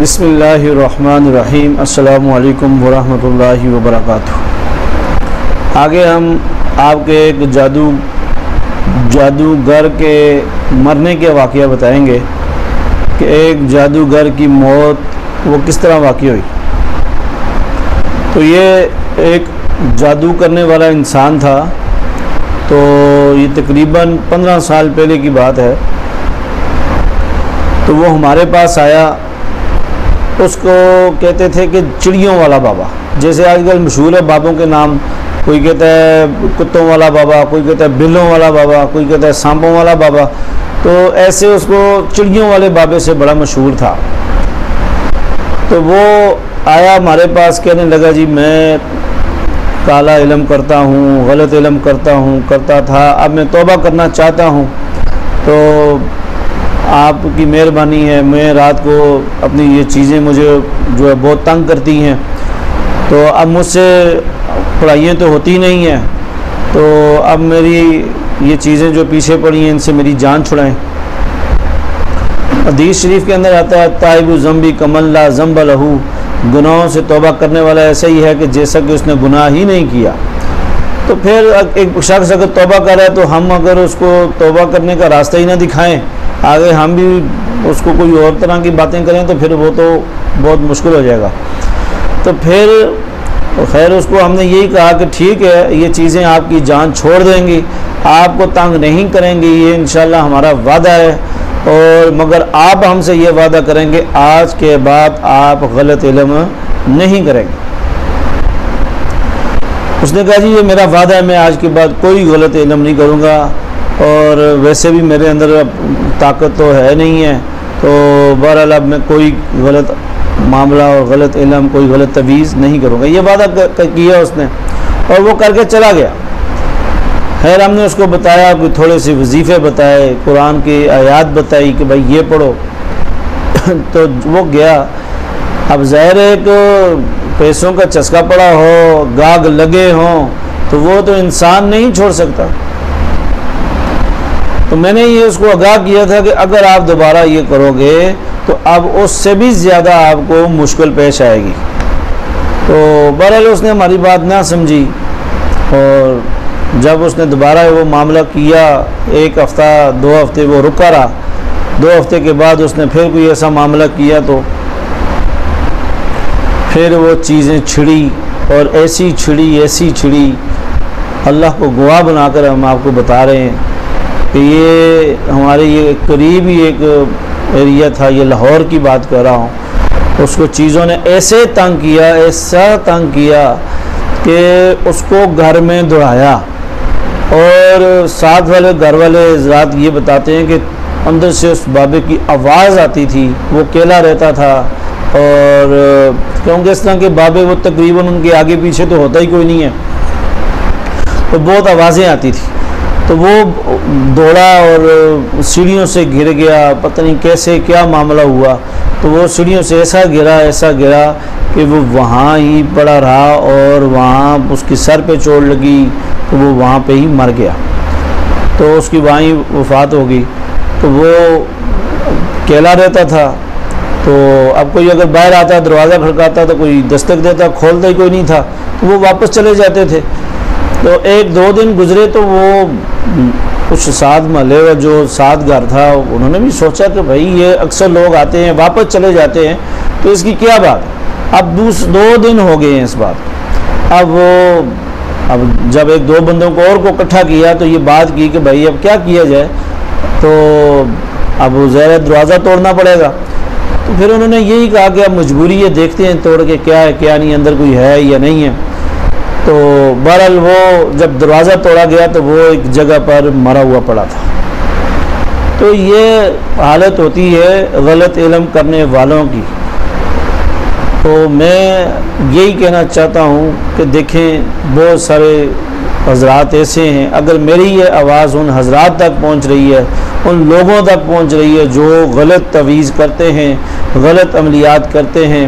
بسم اللہ الرحمن الرحیم۔ السلام علیکم ورحمۃ اللہ وبرکاتہ۔ آگے ہم آپ کے ایک جادوگر کے مرنے کے واقعہ بتائیں گے کہ ایک جادوگر کی موت وہ کس طرح واقع ہوئی۔ تو یہ ایک جادو کرنے والا انسان تھا، تو یہ تقریباً 15 سال پہلے کی بات ہے۔ تو وہ ہمارے پاس آیا، اس کو کہتے تھے کہ چڑیوں والا بابا، جیسے آج کل مشہور ہے بابوں کے نام، کوئی کہتا ہے کتوں والا بابا، کوئی کہتا ہے بلوں والا بابا، کوئی کہتا ہے سانپوں والا بابا، تو ایسے اس کو چڑیوں والے بابے سے بڑا مشہور تھا۔ تو وہ آیا ہمارے پاس، کہنے لگا جی میں کالا علم کرتا ہوں، غلط علم کرتا تھا، اب میں توبہ کرنا چاہتا ہوں، تو آپ کی مہربانی ہے، میں رات کو اپنی یہ چیزیں مجھے جو ہے بہت تنگ کرتی ہیں، تو اب مجھ سے پڑھائیاں تو ہوتی نہیں ہیں، تو اب میری یہ چیزیں جو پیچھے پڑی ہیں ان سے میری جان چھڑائیں۔ حدیث شریف کے اندر آتا ہے تائب ذنبی کمن لا ذنب لہ، گناہوں سے توبہ کرنے والا ایسا ہی ہے کہ جیسا کہ اس نے گناہ ہی نہیں کیا۔ تو پھر ایک شخص اگر توبہ کر رہا ہے تو ہم اگر اس کو توبہ کرنے کا راستہ ہی نہ دکھائیں، آگے ہم بھی اس کو کوئی اور طرح کی باتیں کریں تو پھر وہ تو بہت مشکل ہو جائے گا۔ تو پھر خیر اس کو ہم نے یہی کہا کہ ٹھیک ہے، یہ چیزیں آپ کی جان چھوڑ دیں گی، آپ کو تنگ نہیں کریں گی، یہ انشاءاللہ ہمارا وعدہ ہے، اور مگر آپ ہم سے یہ وعدہ کریں گے آج کے بعد آپ غلط علم نہیں کریں گے۔ اس نے کہا جی یہ میرا وعدہ ہے، میں آج کے بعد کوئی غلط علم نہیں کروں گا، اور ویسے بھی میرے اندر اب طاقت تو ہے نہیں ہے، تو بہرحال اب میں کوئی غلط معاملہ اور غلط علم، کوئی غلط تویز نہیں کروں گا، یہ وعدہ کیا اس نے، اور وہ کر کے چلا گیا۔ خیر ہم نے اس کو بتایا، کوئی تھوڑے سے وظیفے بتائے، قرآن کی آیات بتائی کہ بھائی یہ پڑھو، تو وہ گیا۔ اب ظاہر ہے کہ پیسوں کا چسکا پڑا ہو، گاگ لگے ہوں، تو وہ تو انسان نہیں چھوڑ سکتا۔ تو میں نے یہ اس کو آگاہ کیا تھا کہ اگر آپ دوبارہ یہ کرو گے تو اب اس سے بھی زیادہ آپ کو مشکل پیش آئے گی۔ تو بہرحال اس نے ہماری بات نہ سمجھی، اور جب اس نے دوبارہ وہ معاملہ کیا، 1 ہفتہ 2 ہفتے وہ رکا رہا، 2 ہفتے کے بعد اس نے پھر کوئی ایسا معاملہ کیا، تو پھر وہ چیزیں چھڑی، اور ایسی چھڑی، اللہ کو گواہ بنا کر ہم آپ کو بتا رہے ہیں کہ یہ ہمارے یہ قریب ہی ایک ایریا تھا، یہ لاہور کی بات کر رہا ہوں، اس کو چیزوں نے ایسا تنگ کیا کہ اس کو گھر میں دوڑایا، اور ساتھ والے گھر والے حضرات یہ بتاتے ہیں کہ اندر سے اس بابے کی آواز آتی تھی، وہ اکیلا رہتا تھا، اور کیونکہ اس طرح کے بابے وہ تقریباً ان کے آگے پیچھے تو ہوتا ہی کوئی نہیں ہے، تو بہت آوازیں آتی تھی، تو وہ دوڑا اور سیڑھیوں سے گر گیا، پتہ نہیں کیسے کیا معاملہ ہوا، تو وہ سیڑھیوں سے ایسا گرا کہ وہ وہاں ہی پڑا رہا، اور وہاں اس کی سر پہ چوٹ لگی، تو وہ وہاں پہ ہی مر گیا، تو اس کی وہیں وفات ہو گئی۔ تو وہ اکیلا رہتا تھا، تو اب کوئی اگر باہر آتا، دروازہ کھڑکاتا تو کوئی دستک دیتا، کھولتا ہی کوئی نہیں تھا، تو وہ واپس چلے جاتے تھے۔ تو 1-2 دن گزرے تو وہ کچھ ساتھ محلے کا جو ساتھ گھر تھا انہوں نے بھی سوچا کہ بھائی یہ اکثر لوگ آتے ہیں واپس چلے جاتے ہیں، تو اس کی کیا بات۔ اب 2 دن ہو گئے ہیں اس بات۔ اب جب 1-2 بندوں کو اور کو اکٹھا کیا تو یہ بات کی کہ بھائی اب کیا کیا جائے، تو اب ظاہر دروازہ توڑنا پڑے گا۔ تو پھر انہوں نے یہی کہا کہ اب مجبوری ہے، دیکھتے ہیں توڑ کے کیا ہے کیا نہیں، اندر کوئی ہے یا نہیں ہے۔ تو بہرحال وہ جب دروازہ توڑا گیا تو وہ ایک جگہ پر مرا ہوا پڑا تھا۔ تو یہ حالت ہوتی ہے غلط علم کرنے والوں کی۔ تو میں یہی کہنا چاہتا ہوں کہ دیکھیں بہت سارے حضرات ایسے ہیں، اگر میری یہ آواز ان حضرات تک پہنچ رہی ہے، ان لوگوں تک پہنچ رہی ہے جو غلط تویز کرتے ہیں، غلط عملیات کرتے ہیں،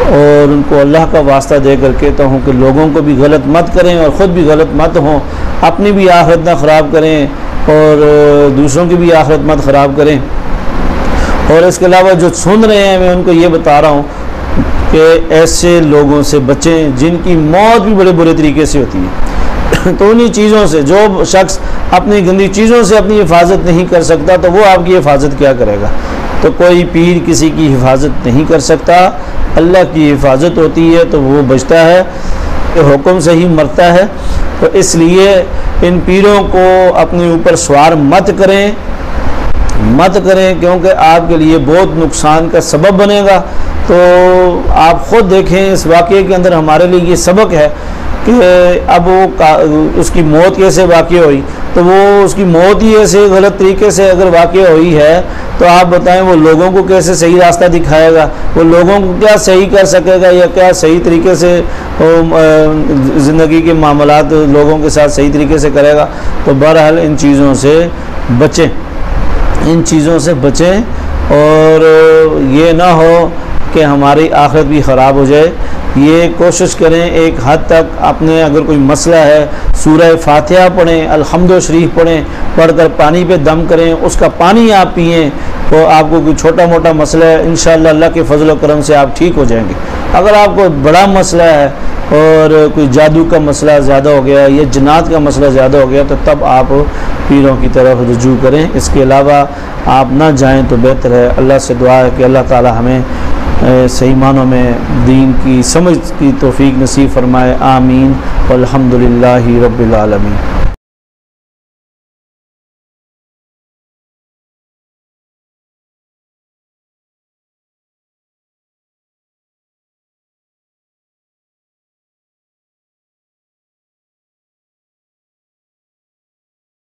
اور ان کو اللہ کا واسطہ دے کر کہتا ہوں کہ لوگوں کو بھی غلط مت کریں اور خود بھی غلط مت ہوں، اپنی بھی آخرت نہ خراب کریں اور دوسروں کی بھی آخرت مت خراب کریں، اور اس کے علاوہ جو سن رہے ہیں میں ان کو یہ بتا رہا ہوں کہ ایسے لوگوں سے بچیں جن کی موت بھی بڑے برے طریقے سے ہوتی ہے تو انہی چیزوں سے جو شخص اپنی گندی چیزوں سے اپنی حفاظت نہیں کر سکتا تو وہ آپ کی حفاظت کیا کرے گا؟ تو کوئی پیر کسی کی حفاظت نہیں کر سکتا، اللہ کی حفاظت ہوتی ہے تو وہ بچتا ہے، حکم سے ہی مرتا ہے۔ تو اس لیے ان پیروں کو اپنے اوپر سوار مت کریں کیونکہ آپ کے لیے بہت نقصان کا سبب بنے گا۔ تو آپ خود دیکھیں اس واقعے کے اندر ہمارے لیے یہ سبق ہے کہ اب وہ اس کی موت کیسے واقع ہوئی، تو وہ اس کی موت ہی ایسے غلط طریقے سے اگر واقع ہوئی ہے تو آپ بتائیں وہ لوگوں کو کیسے صحیح راستہ دکھائے گا؟ وہ لوگوں کو کیا صحیح کر سکے گا یا کیا صحیح طریقے سے زندگی کے معاملات لوگوں کے ساتھ صحیح طریقے سے کرے گا؟ تو بہرحال ان چیزوں سے بچیں اور یہ نہ ہو کہ ہماری آخرت بھی خراب ہو جائے۔ یہ کوشش کریں ایک حد تک اپنے اگر کوئی مسئلہ ہے سورہ فاتحہ پڑھیں، الحمد شریف پڑھ کر پانی پہ دم کریں، اس کا پانی آپ پئیں تو آپ کو کوئی چھوٹا موٹا مسئلہ ہے انشاءاللہ اللہ کے فضل و کرم سے آپ ٹھیک ہو جائیں گے۔ اگر آپ کو بڑا مسئلہ ہے اور کوئی جادو کا مسئلہ زیادہ ہو گیا یا جنات کا مسئلہ زیادہ ہو گیا تو تب آپ پیروں کی طرف رجوع کریں، اس کے علاوہ آپ نہ جائیں تو بہتر ہے۔ اللہ سے دعا ہے کہ اللہ تعالی ہمیں صحیح معنوں میں دین کی سمجھ کی توفیق نصیب فرمائے، آمین، والحمدللہ رب العالمین۔